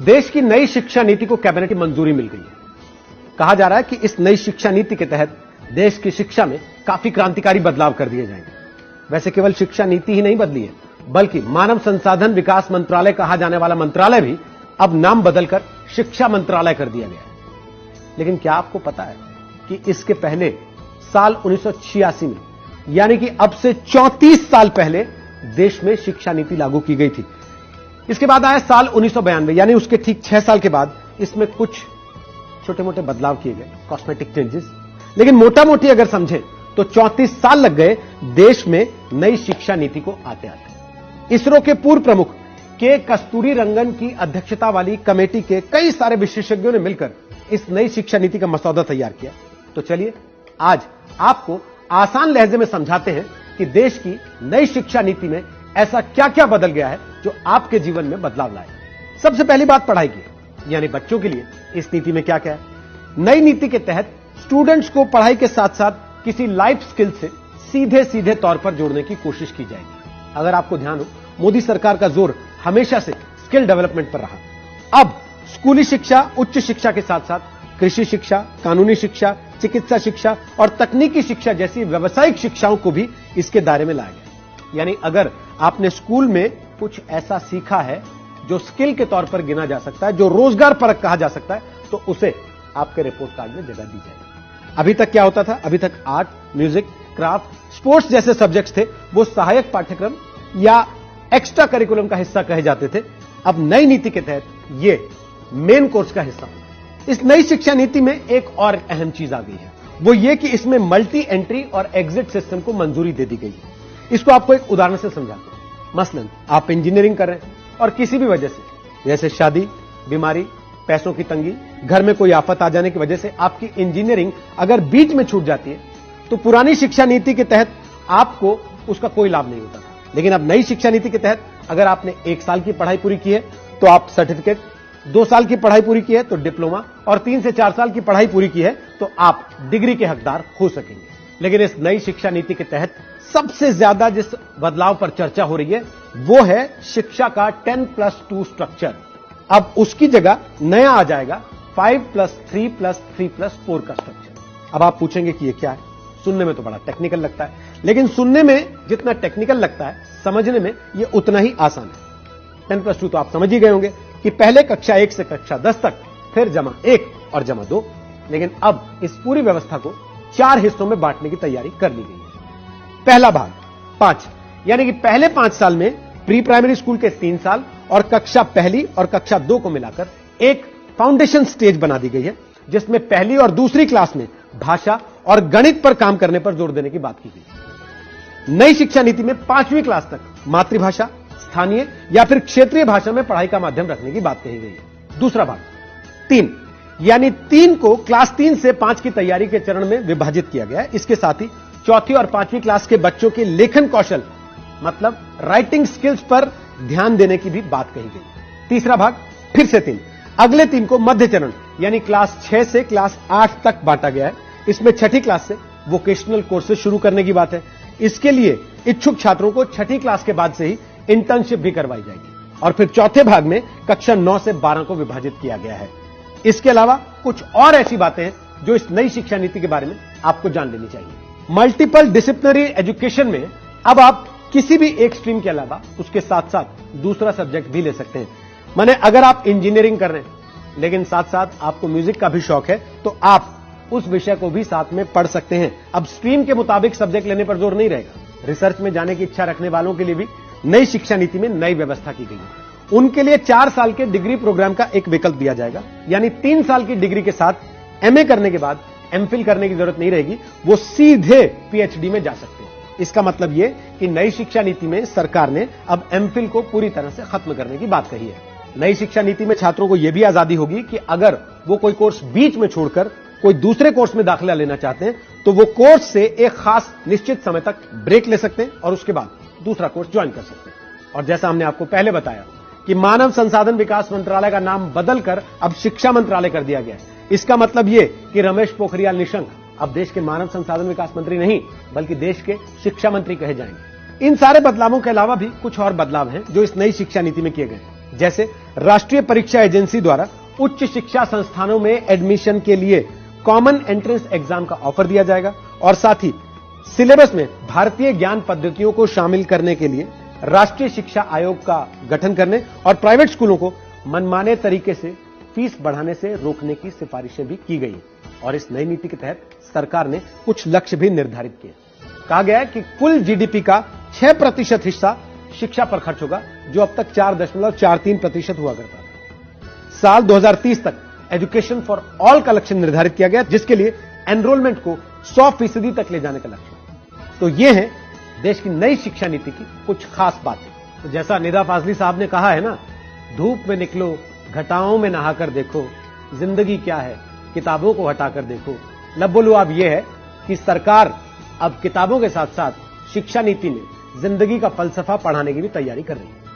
देश की नई शिक्षा नीति को कैबिनेट की मंजूरी मिल गई है। कहा जा रहा है कि इस नई शिक्षा नीति के तहत देश की शिक्षा में काफी क्रांतिकारी बदलाव कर दिए जाएंगे। वैसे केवल शिक्षा नीति ही नहीं बदली है, बल्कि मानव संसाधन विकास मंत्रालय कहा जाने वाला मंत्रालय भी अब नाम बदलकर शिक्षा मंत्रालय कर दिया गया है। लेकिन क्या आपको पता है कि इसके पहले साल 1986 में, यानी कि अब से 34 साल पहले देश में शिक्षा नीति लागू की गई थी। इसके बाद आया साल 1992, यानी उसके ठीक 6 साल के बाद इसमें कुछ छोटे मोटे बदलाव किए गए, कॉस्मेटिक चेंजेस। लेकिन मोटा मोटी अगर समझें तो 34 साल लग गए देश में नई शिक्षा नीति को आते आते। इसरो के पूर्व प्रमुख के कस्तूरी रंगन की अध्यक्षता वाली कमेटी के कई सारे विशेषज्ञों ने मिलकर इस नई शिक्षा नीति का मसौदा तैयार किया। तो चलिए आज आपको आसान लहजे में समझाते हैं कि देश की नई शिक्षा नीति में ऐसा क्या क्या बदल गया है जो आपके जीवन में बदलाव लाए। सबसे पहली बात पढ़ाई की, यानी बच्चों के लिए इस नीति में क्या क्या है। नई नीति के तहत स्टूडेंट्स को पढ़ाई के साथ साथ किसी लाइफ स्किल से सीधे सीधे तौर पर जोड़ने की कोशिश की जाएगी। अगर आपको ध्यान हो, मोदी सरकार का जोर हमेशा से स्किल डेवलपमेंट पर रहा। अब स्कूली शिक्षा, उच्च शिक्षा के साथ साथ कृषि शिक्षा, कानूनी शिक्षा, चिकित्सा शिक्षा और तकनीकी शिक्षा जैसी व्यावसायिक शिक्षाओं को भी इसके दायरे में लाया गया। यानी अगर आपने स्कूल में कुछ ऐसा सीखा है जो स्किल के तौर पर गिना जा सकता है, जो रोजगार परक कहा जा सकता है, तो उसे आपके रिपोर्ट कार्ड में जगह दी जाएगी। अभी तक क्या होता था? अभी तक आर्ट, म्यूजिक, क्राफ्ट, स्पोर्ट्स जैसे सब्जेक्ट्स थे, वो सहायक पाठ्यक्रम या एक्स्ट्रा करिकुलम का हिस्सा कहे जाते थे। अब नई नीति के तहत ये मेन कोर्स का हिस्सा। इस नई शिक्षा नीति में एक और अहम चीज आ गई है, वो ये कि इसमें मल्टी एंट्री और एग्जिट सिस्टम को मंजूरी दे दी गई है। इसको आपको एक उदाहरण से समझाते हैं। मसलन आप इंजीनियरिंग कर रहे हैं और किसी भी वजह से, जैसे शादी, बीमारी, पैसों की तंगी, घर में कोई आफत आ जाने की वजह से आपकी इंजीनियरिंग अगर बीच में छूट जाती है, तो पुरानी शिक्षा नीति के तहत आपको उसका कोई लाभ नहीं होता था। लेकिन अब नई शिक्षा नीति के तहत अगर आपने 1 साल की पढ़ाई पूरी की है तो आप सर्टिफिकेट, 2 साल की पढ़ाई पूरी की है तो डिप्लोमा, और 3 से 4 साल की पढ़ाई पूरी की है तो आप डिग्री के हकदार हो सकेंगे। लेकिन इस नई शिक्षा नीति के तहत सबसे ज्यादा जिस बदलाव पर चर्चा हो रही है वो है शिक्षा का 10+2 स्ट्रक्चर। अब उसकी जगह नया आ जाएगा 5+3+3+4 का स्ट्रक्चर। अब आप पूछेंगे कि ये क्या है? सुनने में तो बड़ा टेक्निकल लगता है, लेकिन सुनने में जितना टेक्निकल लगता है, समझने में ये उतना ही आसान है। 10+2 तो आप समझ ही गए होंगे कि पहले कक्षा 1 से कक्षा 10 तक, फिर जमा 1 और जमा 2। लेकिन अब इस पूरी व्यवस्था को 4 हिस्सों में बांटने की तैयारी कर ली गई है। पहला भाग 5, यानी कि पहले 5 साल में प्री प्राइमरी स्कूल के 3 साल और कक्षा 1 और कक्षा 2 को मिलाकर एक फाउंडेशन स्टेज बना दी गई है, जिसमें पहली और दूसरी क्लास में भाषा और गणित पर काम करने पर जोर देने की बात की गई। नई शिक्षा नीति में 5वीं क्लास तक मातृभाषा, स्थानीय या फिर क्षेत्रीय भाषा में पढ़ाई का माध्यम रखने की बात कही गई है। दूसरा भाग 3, यानी 3 को क्लास 3 से 5 की तैयारी के चरण में विभाजित किया गया है। इसके साथ ही 4वीं और 5वीं क्लास के बच्चों के लेखन कौशल, मतलब राइटिंग स्किल्स पर ध्यान देने की भी बात कही गई। तीसरा भाग फिर से 3, अगले 3 को मध्य चरण यानी क्लास 6 से क्लास 8 तक बांटा गया है। इसमें 6ठी क्लास से वोकेशनल कोर्सेज शुरू करने की बात है। इसके लिए इच्छुक छात्रों को 6ठी क्लास के बाद से ही इंटर्नशिप भी करवाई जाएगी। और फिर चौथे भाग में कक्षा 9 से 12 को विभाजित किया गया है। इसके अलावा कुछ और ऐसी बातें हैं जो इस नई शिक्षा नीति के बारे में आपको जान लेनी चाहिए। मल्टीपल डिसिप्लिनरी एजुकेशन में अब आप किसी भी एक स्ट्रीम के अलावा उसके साथ साथ दूसरा सब्जेक्ट भी ले सकते हैं। माने अगर आप इंजीनियरिंग कर रहे हैं लेकिन साथ साथ आपको म्यूजिक का भी शौक है, तो आप उस विषय को भी साथ में पढ़ सकते हैं। अब स्ट्रीम के मुताबिक सब्जेक्ट लेने पर जोर नहीं रहेगा। रिसर्च में जाने की इच्छा रखने वालों के लिए भी नई शिक्षा नीति में नई व्यवस्था की गई है। उनके लिए 4 साल के डिग्री प्रोग्राम का एक विकल्प दिया जाएगा, यानी 3 साल की डिग्री के साथ एमए करने के बाद एमफिल करने की जरूरत नहीं रहेगी, वो सीधे पीएचडी में जा सकते हैं। इसका मतलब यह कि नई शिक्षा नीति में सरकार ने अब एमफिल को पूरी तरह से खत्म करने की बात कही है। नई शिक्षा नीति में छात्रों को यह भी आजादी होगी कि अगर वो कोई कोर्स बीच में छोड़कर कोई दूसरे कोर्स में दाखिला लेना चाहते हैं तो वो कोर्स से एक खास निश्चित समय तक ब्रेक ले सकते हैं और उसके बाद दूसरा कोर्स ज्वाइन कर सकते हैं। और जैसा हमने आपको पहले बताया कि मानव संसाधन विकास मंत्रालय का नाम बदलकर अब शिक्षा मंत्रालय कर दिया गया है। इसका मतलब यह कि रमेश पोखरियाल निशंक अब देश के मानव संसाधन विकास मंत्री नहीं बल्कि देश के शिक्षा मंत्री कहे जाएंगे। इन सारे बदलावों के अलावा भी कुछ और बदलाव हैं जो इस नई शिक्षा नीति में किए गए हैं। जैसे राष्ट्रीय परीक्षा एजेंसी द्वारा उच्च शिक्षा संस्थानों में एडमिशन के लिए कॉमन एंट्रेंस एग्जाम का ऑफर दिया जाएगा और साथ ही सिलेबस में भारतीय ज्ञान पद्धतियों को शामिल करने के लिए राष्ट्रीय शिक्षा आयोग का गठन करने और प्राइवेट स्कूलों को मनमाने तरीके से फीस बढ़ाने से रोकने की सिफारिशें भी की गई और इस नई नीति के तहत सरकार ने कुछ लक्ष्य भी निर्धारित किए। कहा गया है कि कुल जीडीपी का 6% हिस्सा शिक्षा पर खर्च होगा, जो अब तक 4.43% हुआ करता था। साल 2030 तक एजुकेशन फॉर ऑल का लक्ष्य निर्धारित किया गया, जिसके लिए एनरोलमेंट को 100% तक ले जाने का लक्ष्य है। तो ये है देश की नई शिक्षा नीति की कुछ खास बातें। तो जैसा निदा फाजली साहब ने कहा है ना, धूप में निकलो, घटाओं में नहाकर देखो, जिंदगी क्या है किताबों को हटाकर देखो। लबोलू अब यह है कि सरकार अब किताबों के साथ साथ शिक्षा नीति में जिंदगी का फलसफा पढ़ाने की भी तैयारी कर रही है।